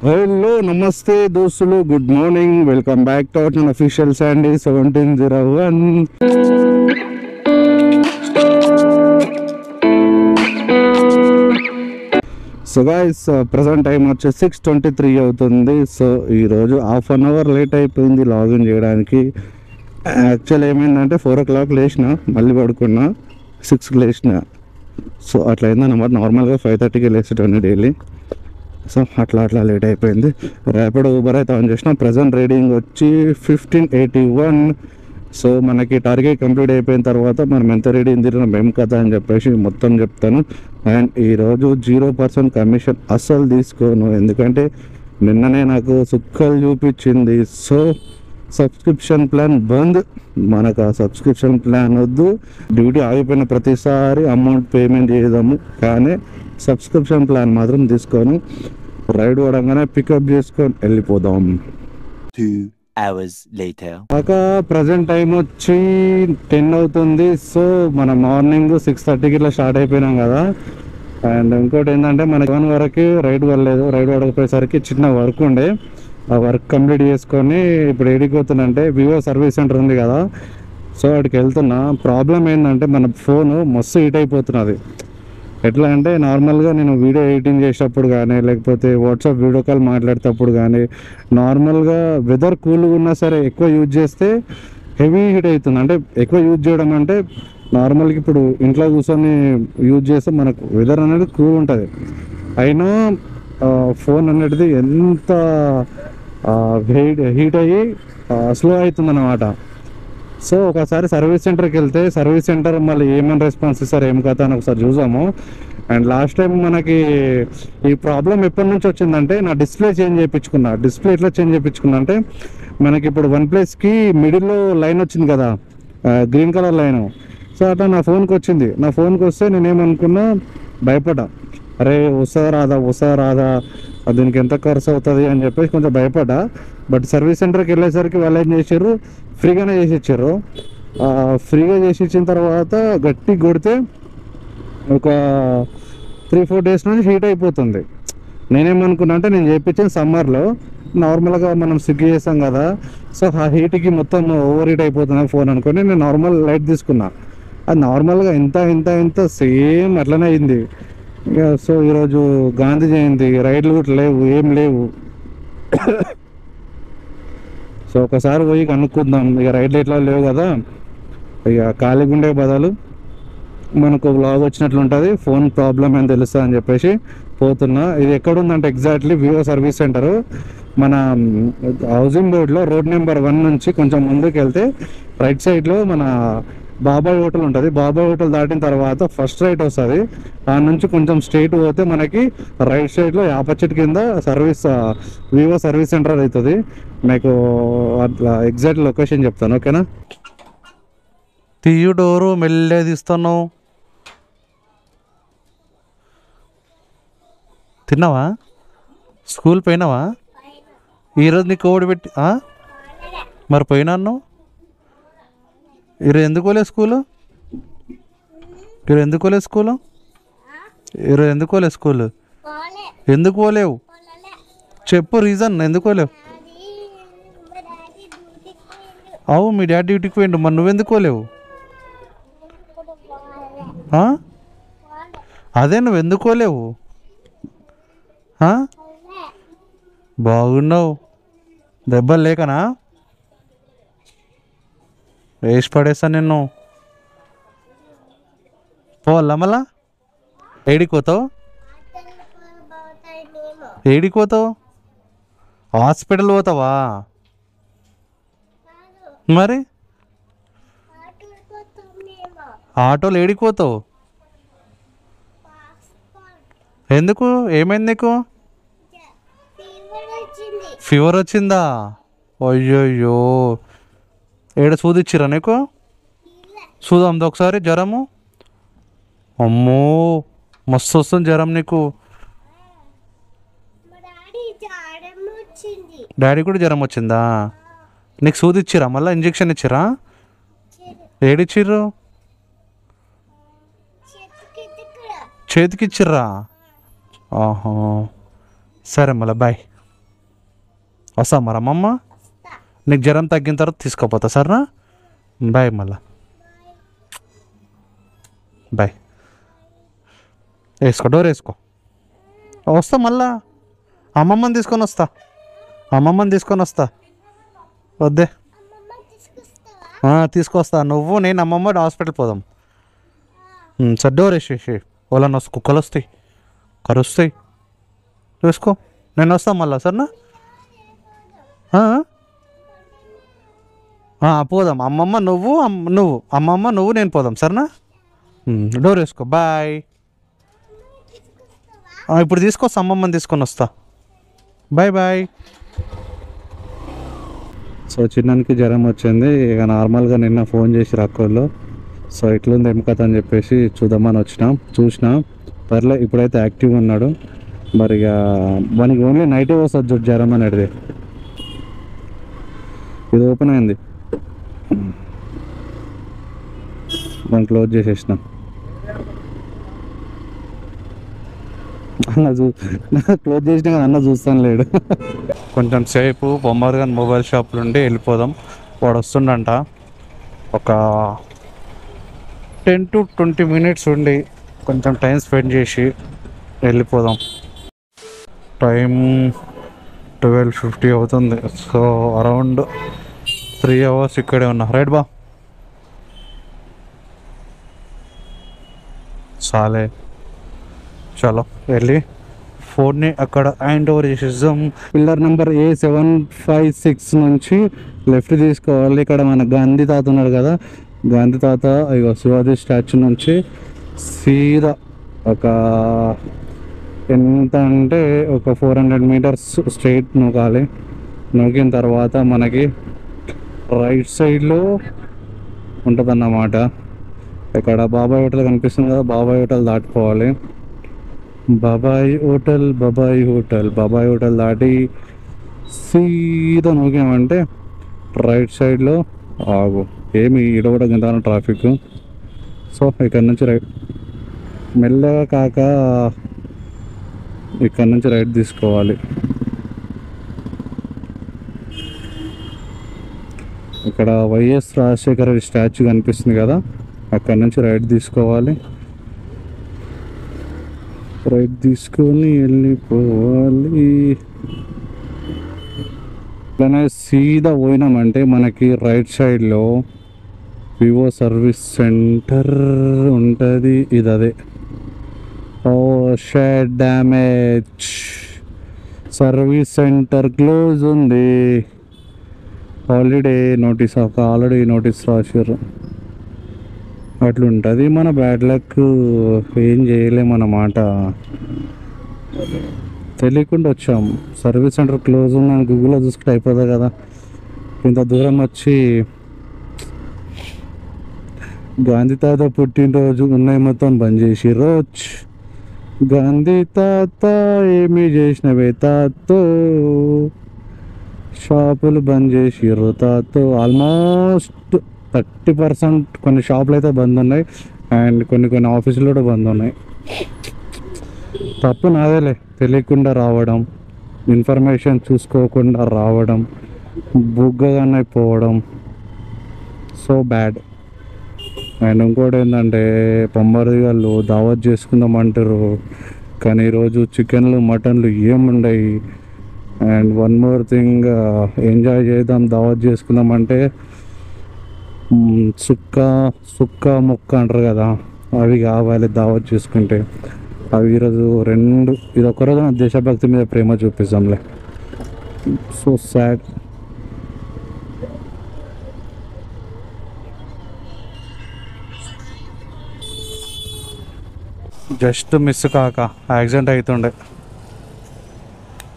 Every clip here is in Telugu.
హలో నమస్తే దోస్తులు, good morning, welcome back to our official Sandy 1701. So guys, present time వచ్చి 6:23 అవుతుంది. సో ఈరోజు హాఫ్ అన్ అవర్ లేట్ అయిపోయింది లాగిన్ చేయడానికి. యాక్చువల్ ఏమైందంటే 4 o'clock లేచిన, మళ్ళీ పడుకున్నా, 6కి లేచిన. సో అట్లా అయిందన్నమాట. నార్మల్గా 5:30కి లేచేటోని డైలీ. సో అట్లా లేట్ అయిపోయింది. ర్యాపిడో ఊబర్ అయితే ఆన్ చేసిన. ప్రజెంట్ రీడింగ్ వచ్చి 1581. సో మనకి టార్గెట్ కంప్లీట్ అయిపోయిన తర్వాత మనం ఎంత రీడింగ్ తిరిగినా మేము కదా అని చెప్పేసి మొత్తం చెప్తాను. అండ్ ఈరోజు 0% కమిషన్ అస్సలు తీసుకోను, ఎందుకంటే నిన్ననే నాకు సుక్కలు చూపించింది. సో సబ్స్క్రిప్షన్ ప్లాన్ బంద్, మనకు ఆ సబ్స్క్రిప్షన్ ప్లాన్ వద్దు. డ్యూటీ ఆగిపోయిన ప్రతిసారి అమౌంట్ పేమెంట్ చేద్దాము, కానీ సబ్స్క్రిప్షన్ ప్లాన్ మాత్రం తీసుకోను. రైడ్ పడంగానే పికప్ చేసుకొని వెళ్ళిపోదాం. 2 hours later. ప్రజెంట్ టైం వచ్చి 10 అవుతుంది. సో మనం మార్నింగ్ 6:30కి ఇట్లా స్టార్ట్ అయిపోయినాం కదా. అండ్ ఇంకోటి ఏంటంటే మనకి 1 వరకు రైడ్ పడలేదు. రైడ్ పడకపోయేసరికి చిన్న వర్క్ ఉండే, ఆ వర్క్ కంప్లీట్ చేసుకొని ఇప్పుడు ఏడికి పోతున్నంటే వివో సర్వీస్ సెంటర్ ఉంది కదా, సో అక్కడికి వెళ్తున్నా. ప్రాబ్లం ఏంటంటే మన ఫోను మస్తు హీట్ అయిపోతున్నది. ఎట్లా అంటే నార్మల్గా నేను వీడియో ఎడిటింగ్ చేసేటప్పుడు కానీ, లేకపోతే వాట్సాప్ వీడియో కాల్ మాట్లాడేటప్పుడు కానీ, నార్మల్గా వెదర్ కూల్గా ఉన్నా సరే ఎక్కువ యూజ్ చేస్తే హెవీ హీట్ అవుతుంది. అంటే ఎక్కువ యూజ్ చేయడం అంటే నార్మల్గా ఇప్పుడు ఇంట్లో కూర్చొని యూజ్ చేస్తే మనకు వెదర్ అనేది కూల్ ఉంటుంది. అయినా ఫోన్ అనేది ఎంత హీట్ అయ్యి స్లో అవుతుంది అన్నమాట. సో ఒకసారి సర్వీస్ సెంటర్కి వెళ్తే సర్వీస్ సెంటర్ మళ్ళీ ఏమైనా రెస్పాన్స్ ఇస్తారు ఏం కదా అని ఒకసారి చూసాము. అండ్ లాస్ట్ టైం మనకి ఈ ప్రాబ్లం ఎప్పటి నుంచి వచ్చిందంటే, నా డిస్ప్లే చేంజ్ చేయించుకున్నా. డిస్ప్లే ఎట్లా చేంజ్ చేయించుకున్నా అంటే, మనకి ఇప్పుడు OnePlusకి మిడిల్లో లైన్ వచ్చింది కదా, గ్రీన్ కలర్ లైన్. సో అట్లా నా ఫోన్కి వచ్చింది. నా ఫోన్కి వస్తే నేనేమనుకున్నా, భయపడ్డా. అరే వస్తుందా రాదా, దీనికి ఎంత ఖర్చు అవుతుంది అని చెప్పేసి కొంచెం భయపడ్డా. బట్ సర్వీస్ సెంటర్కి వెళ్ళేసరికి వాళ్ళు ఏం చేశారు, ఫ్రీగానే చేసి ఇచ్చారు. ఫ్రీగా చేసి ఇచ్చిన తర్వాత గట్టి కొడితే ఒక 3-4 days నుంచి హీట్ అయిపోతుంది. నేనేమనుకున్నా అంటే, నేను చేయించిన సమ్మర్లో నార్మల్గా మనం స్విగ్గీ చేస్తాం కదా, సో ఆ హీట్కి మొత్తం ఓవర్ హీట్ అయిపోతుంది ఫోన్ అనుకొని నేను నార్మల్ లైట్ తీసుకున్నా. అది నార్మల్గా ఎంత సేమ్ అట్లనే అయింది. ఇక సో ఈరోజు గాంధీ జయంతి, రైడ్లు కూడా లేవు, ఏం లేవు. సో ఒకసారి పోయి కనుక్కుందాం. ఇక రైడ్లు ఎట్లా లేవు కదా, ఇక ఖాళీగా ఉండే బదులు మనకు వ్లాగ్ వచ్చినట్లు ఉంటుంది, ఫోన్ ప్రాబ్లం అని తెలుస్తుంది అని చెప్పేసి పోతున్నా. ఇది ఎక్కడుందంటే ఎగ్జాక్ట్లీ వివో సర్వీస్ సెంటరు, మన హౌసింగ్ బోర్డ్లో రోడ్ నెంబర్ 1 నుంచి కొంచెం ముందుకు వెళ్తే రైట్ సైడ్లో మన బాబాయ్ హోటల్ ఉంటుంది. బాబాయ్ హోటల్ దాటిన తర్వాత ఫస్ట్ రైట్ వస్తుంది. దాని నుంచి కొంచెం స్ట్రైట్ పోతే మనకి రైట్ సైడ్లో యాప చెట్టు కింద వివో సర్వీస్ సెంటర్ అవుతుంది. మీకు అట్లా ఎగ్జాక్ట్ లొకేషన్ చెప్తాను, ఓకేనా? తీయు డోరు మెల్లే తీస్తున్నావు. తిన్నావా? స్కూల్ పోయినావా? ఈరోజు నీకు ఓడి పెట్టి మరి పోయినాను. ఈరోజు ఎందుకు పోలే స్కూలు? ఈరోజు ఎందుకు పోలే స్కూలు? ఎందుకు పోలేవు చెప్పు, రీజన్ ఎందుకు పోలేవు? అవు మీ డాడీ డ్యూటీకి పోయిండు, మరి నువ్వెందుకు పోలేవు? అదే నువ్వెందుకు పోలేవు? బాగున్నావు, దెబ్బలు లేకనా? వేసి పడేస్తా నిన్ను. పోవాలా మళ్ళా? ఏడికి పోతావు? హాస్పిటల్ పోతావా? మరి ఆటోలు ఏడికి పోతావు? ఎందుకు, ఏమైంది నీకు? ఫీవర్ వచ్చిందా? అయ్యయ్యో, ఏడ సూదిచ్చిరా నీకు? సూదంది ఒకసారి. జ్వరము? అమ్మో మస్తు వస్తుంది జ్వరం నీకు. డాడీ కూడా జ్వరం వచ్చిందా? నీకు సూదిచ్చిరా, మళ్ళీ ఇంజెక్షన్ ఇచ్చిరా? ఏడిచ్చిర్రు? చేతికి ఇచ్చిర్రా? ఆహా, సరే మళ్ళీ బాయ్. వస్తా మరి అమ్మమ్మ, నీకు జ్వరం తగ్గిన తర్వాత తీసుకోపోతా సరేనా? బాయ్ మళ్ళా, బాయ్. వేసుకో, డోర్ వేసుకో. వస్తా మళ్ళా, అమ్మమ్మని తీసుకొని వస్తా, అమ్మమ్మని తీసుకొని వస్తా. వద్దే, తీసుకొస్తా. నువ్వు నేను అమ్మమ్మ హాస్పిటల్ పోదాం. సరే డోర్ వేసేసి, వాళ్ళని వస్తా, కుక్కలు వస్తాయి, కరుస్తాయి. వేసుకో, నేను వస్తా మళ్ళా సరేనా? పోదాం. అమ్మమ్మ నువ్వు అమ్మమ్మ నువ్వు నేను పోదాం సరేనా? డోర్ వేసుకో. బాయ్. ఇప్పుడు తీసుకొస్తా, అమ్మమ్మని తీసుకొని వస్తా. Bye bye. సో చిన్నానికి జ్వరం వచ్చింది. ఇక నార్మల్గా నిన్న ఫోన్ చేసి అక్కోళ్ళు, సో ఎట్లుంది ఏం కథ అని చెప్పేసి చూద్దామని చూసిన పర్లే, ఇప్పుడైతే యాక్టివ్గా ఉన్నాడు. మరి ఇక మనకి ఓన్లీ నైటే వస్తుంది జ్వరం అనేది. ఇది ఓపెన్ అయింది, మనం క్లోజ్ చేసేసినాం. అన్న క్లోజ్ చేసినా కదా, అన్న చూస్తాను లేడు. కొంచెం సేపు బొమ్మర్గన్ మొబైల్ షాప్ నుండి వెళ్ళిపోదాం. వాడు వస్తుండంట. ఒక 10 to 20 minutes ఉండి కొంచెం టైం స్పెండ్ చేసి వెళ్ళిపోదాం. టైం 12:50 అవుతుంది. సో అరౌండ్ 3 hours ఇక్కడే ఉన్నా. రైట్ బా, చాలే. చలో వెళ్ళి ఫోన్ని అక్కడ హ్యాండ్ ఓవర్ చేసేద్దాం. పిల్లర్ నెంబర్ A756 నుంచి లెఫ్ట్ తీసుకోవాలి. ఇక్కడ మన గాంధీ తాత ఉన్నాడు కదా, గాంధీ తాత ఇక శివాజీ స్టాచ్యూ నుంచి సీదా ఒక ఎంత అంటే ఒక 400 meters స్ట్రైట్ నూకాలి. నూకిన తర్వాత మనకి రైట్ సైడ్లో ఉంటుందన్నమాట. ఇక్కడ బాబాయ్ హోటల్ కనిపిస్తుంది కదా, బాబాయ్ హోటల్ దాటుకోవాలి. బాబాయ్ హోటల్ దాటి సీదా నూకామంటే రైట్ సైడ్లో ఆగు. ఏమి ఈడ కూడా గింత ట్రాఫిక్. సో ఇక్కడ నుంచి రైట్ మెల్లగా కాక ఇక్కడ నుంచి రైట్ తీసుకోవాలి. ఇక్కడ వైఎస్ రాజశేఖర రెడ్డి స్టాచ్యూ కనిపిస్తుంది కదా, అక్కడ నుంచి రైట్ తీసుకోవాలి. రైట్ తీసుకొని వెళ్ళిపోవాలి. ఇట్లానే సీదా పోయినామంటే మనకి రైట్ సైడ్లో వివో సర్వీస్ సెంటర్ ఉంటుంది. ఇది అదే. ఓ shed damage, service centre close ఉంది. ఆల్రెడీ నోటీస్ రాశారు. అట్లుంటుంది మన బ్యాడ్ లక్. ఏం చేయలేమన్నమాట. తెలియకుండా వచ్చాం. సర్వీస్ సెంటర్ క్లోజ్ ఉందని గూగుల్లో చూసుకుంటే అయిపోతుంది కదా. ఇంత దూరం వచ్చి గాంధీ తాత పుట్టినరోజు ఉన్నాయి మొత్తం బంద్ చేసి రోజు. గాంధీ తాత ఏమి చేసినవే తాతో, షాపులు బంద్ చేసిర్రు తాతో. ఆల్మోస్ట్ 30% కొన్ని షాపులు అయితే బంద్ ఉన్నాయి, అండ్ కొన్ని ఆఫీసులు కూడా బంద్ ఉన్నాయి. తప్పు నాదేలే, తెలియకుండా రావడం, ఇన్ఫర్మేషన్ చూసుకోకుండా రావడం, బుగ్గగానే పోవడం, సో బ్యాడ్. అండ్ ఇంకోటి ఏంటంటే పంబరి వాళ్ళు దావత్ చేసుకుందామంటారు, కానీ ఈరోజు చికెన్లు మటన్లు ఏముండయి. And one more thing, enjoy చేద్దాం దావత్ చేసుకుందామంటే సుక్క ముక్క అంటారు కదా, అవి కావాలి దావత్ చేసుకుంటే. అవి ఈరోజు ఇది ఒక్కరోజు నా దేశభక్తి మీద ప్రేమ చూపిస్తాంలే. So sad. జస్ట్ మిస్ కాక యాక్సిడెంట్ అవుతుండే.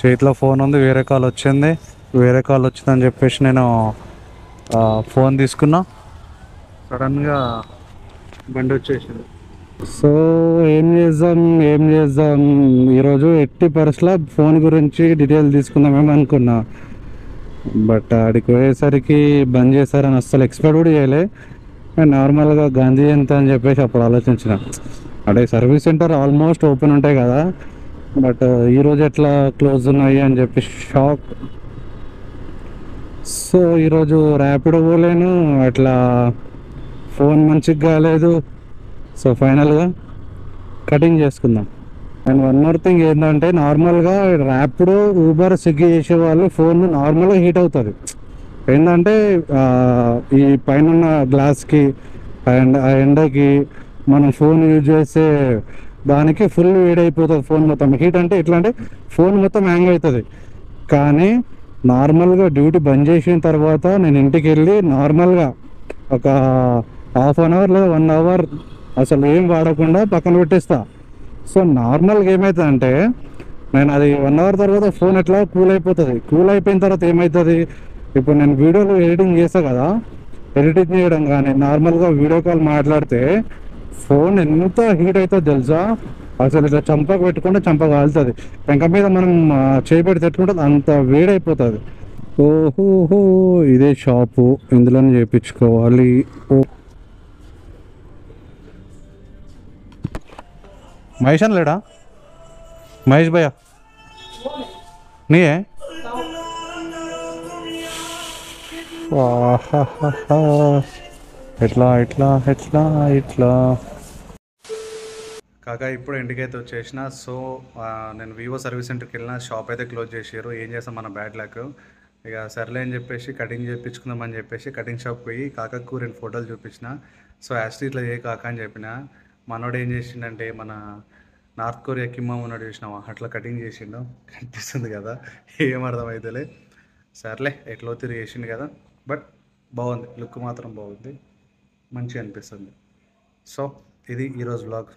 చేతిలో ఫోన్ ఉంది, వేరే కాల్ వచ్చిందని చెప్పేసి నేను ఫోన్ తీసుకున్నా. సడన్గా బండి వచ్చేసింది. సో ఏం చేద్దాం ఈరోజు ఎట్టి పరిస్థితుల్లో ఫోన్ గురించి డీటెయిల్ తీసుకుందామేమో అనుకున్నా. బట్ ఆడికి పోయేసరికి బంద్ చేశారని అస్సలు ఎక్స్పెక్ట్ కూడా చేయలే. నార్మల్గా గాంధీ జయంతి అని చెప్పేసి అప్పుడు ఆలోచించిన. అంటే సర్వీస్ సెంటర్ ఆల్మోస్ట్ ఓపెన్ ఉంటాయి కదా, బట్ ఈరోజు ఎట్లా క్లోజ్ ఉన్నాయి అని చెప్పి షాక్. సో ఈరోజు ర్యాపిడో పోలేను, అట్లా ఫోన్ మంచిగా కాలేదు. సో ఫైనల్గా కటింగ్ చేసుకుందాం. అండ్ వన్ మోర్ థింగ్ ఏంటంటే, నార్మల్గా ర్యాపిడో, ఊబర్, స్విగ్గీ చేసే వాళ్ళు ఫోన్ నార్మల్గా హీట్ అవుతుంది. ఏంటంటే ఈ పైన గ్లాస్కి అండ్ ఆ ఎండకి మనం ఫోన్ యూజ్ చేసే దానికి ఫుల్ వేడైపోతుంది ఫోన్ మొత్తం. హీట్ అంటే ఎట్లా అంటే ఫోన్ మొత్తం హ్యాంగ్ అవుతుంది. కానీ నార్మల్గా డ్యూటీ బంద్ చేసిన తర్వాత నేను ఇంటికి వెళ్ళి నార్మల్గా ఒక హాఫ్ అన్ అవర్ లేదా 1 అవర్ అసలు ఏం వాడకుండా పక్కన పెట్టేస్తా. సో నార్మల్గా ఏమవుతుందంటే, నేను అది 1 అవర్ తర్వాత ఫోన్ ఎట్లా కూల్ అయిపోతుంది. కూల్ అయిపోయిన తర్వాత ఏమవుతుంది, ఇప్పుడు నేను వీడియోలు ఎడిటింగ్ చేస్తా కదా, ఎడిటింగ్ చేయడం కానీ నార్మల్గా వీడియో కాల్ మాట్లాడితే ఫోన్ ఎంత హీట్ అవుతుందో తెలుసా. అసలు ఇట్లా చంపకు పెట్టుకుంటే చంప కాలుతుంది. పెంక మీద మనం చేపెట్టి తెట్టుకుంటే అంత వేడైపోతుంది. ఓహోహో, ఇదే షాపు, ఇందులోనే చేయించుకోవాలి. మహేష్ అని లేడా? మహేష్ భయ్యా నీయే? ఎట్లా ఎట్లా ఎట్లా ఎట్లా కాకా ఇప్పుడు ఇంటికైతే వచ్చేసిన. సో నేను వివో సర్వీస్ సెంటర్కి వెళ్ళిన, షాప్ అయితే క్లోజ్ చేసారు. ఏం చేస్తాం, మన బ్యాడ్ లక్. ఇక సర్లే అని చెప్పేసి కటింగ్ చేయించుకుందామని చెప్పేసి కటింగ్ షాప్ పోయి కాకకు 2 ఫోటోలు చూపించిన. సో యాక్చువల్లీ ఇట్లా ఏ కాక అని చెప్పిన. మనోడు ఏం చేసిండంటే, మన నార్త్ కొరియా కిమ్మ ఉన్నాడు చూసినావా, అట్లా కటింగ్ చేసిండు. కనిపిస్తుంది కదా, ఏం అర్థమైతేలే. సర్లే ఎట్లో తిరిగి చేసిండు కదా, బట్ బాగుంది, లుక్ మాత్రం బాగుంది, మంచిగా అనిపిస్తుంది. సో ఇది ఈరోజు వ్లాగ్.